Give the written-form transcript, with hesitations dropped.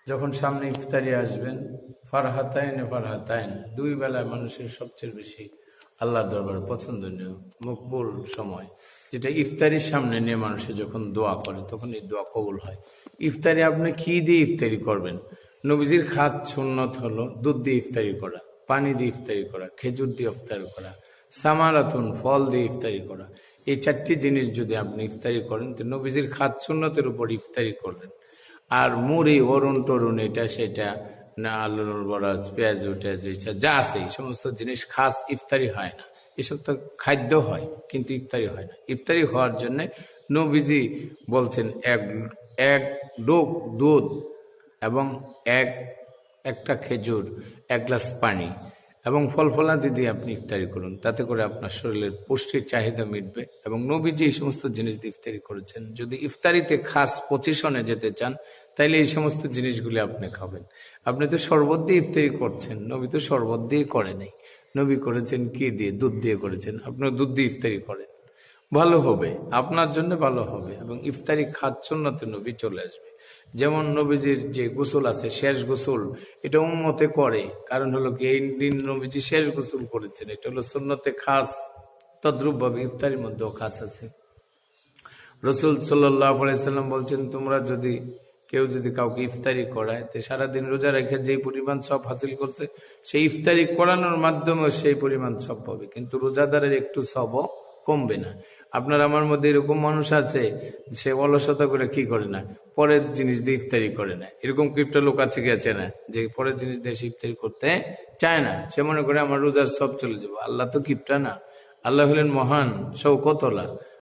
যখন সামনে ইফতারি আসবেন, ফারহাতাইন ফারহাতাইন, দুই বেলায় মানুষের সবচেয়ে বেশি আল্লাহর দরবারে পছন্দনীয় মকবুল সময়, যেটা ইফতারির সামনে নিয়ে মানুষের যখন দোয়া করে তখন এই দোয়া কবুল হয়। ইফতারি আপনি কি দিয়ে ইফতারি করবেন? নবীজির খাত সুন্নত হলো দুধ দিয়ে ইফতারি করা, পানি দিয়ে ইফতারি করা, খেজুর দিয়ে ইফতারি করা, সামারাতুন ফল দিয়ে ইফতারি করা। এই চারটি জিনিস যদি আপনি ইফতারি করেন তো নবীজির খাত সুন্নতের উপর ইফতারি করলেন। আর মুড়ি অরুণ টরুণ এটা সেটা না, আলুর বড়া, পেঁয়াজ টেয়াজ যা আছে এই সমস্ত জিনিস খাস ইফতারি হয় না। এসব তো খাদ্য হয় কিন্তু ইফতারি হয় না। ইফতারি হওয়ার জন্য নবীজি বলছেন এক ডোক দুধ এবং একটা খেজুর, এক গ্লাস পানি এবং ফল ফলাদি দিয়ে আপনি ইফতারি করুন। তাতে করে আপনার শরীরের পুষ্টির চাহিদা মিটবে। এবং নবীজি এই সমস্ত জিনিস দিয়ে ইফতারি করেছেন। যদি ইফতারিতে খাস পজিশনে যেতে চান তাইলে এই সমস্ত জিনিসগুলি আপনি খাবেন। আপনি তো শরবত দিয়ে ইফতারি করছেন, নবী তো শরবত দিয়ে করে নাই। নবী করেছেন কি দিয়ে? দুধ দিয়ে করেছেন। আপনার দুধ দিয়ে ইফতারি করেন, ভালো হবে, আপনার জন্য ভালো হবে। এবং ইফতারি খাচ্ছন্নতে নবী চলে আসবে। যেমন নবীজির যে গোসল আছে, শেষ গোসল, এটা উম্মতে করে। কারণ হলো কি, এই দিন নবীজি শেষ গোসল করেছেন, এটা হলো সুন্নতে খাস। তদ্রুপ ভাবে ইফতারির মধ্যেও খাস আছে। রসুল সাল্লাল্লাহু আলাইহি সাল্লাম বলছেন, তোমরা যদি কেউ কাউকে ইফতারি করায়, তো সারাদিন রোজা রেখে যেই পরিমাণ সব হাসিল করছে, সেই ইফতারি করানোর মাধ্যমে সেই পরিমাণ সব পাবে। কিন্তু রোজাদারের একটু সবও কমবে না। আপনার আমার মধ্যে এরকম মানুষ আছে, সে অলসতা করে কি করে না, পরের জিনিস দিয়ে ইফতারি করে না। এরকম কিপটা লোক আছে কি আছে না, যে পরের জিনিস দিয়ে ইফতারি করতে চায় না। সে মনে করে আমার রোজার সব চলে যাবো। আল্লাহ তো কিপটা না, আল্লাহ হলেন মহান শৌকতলা।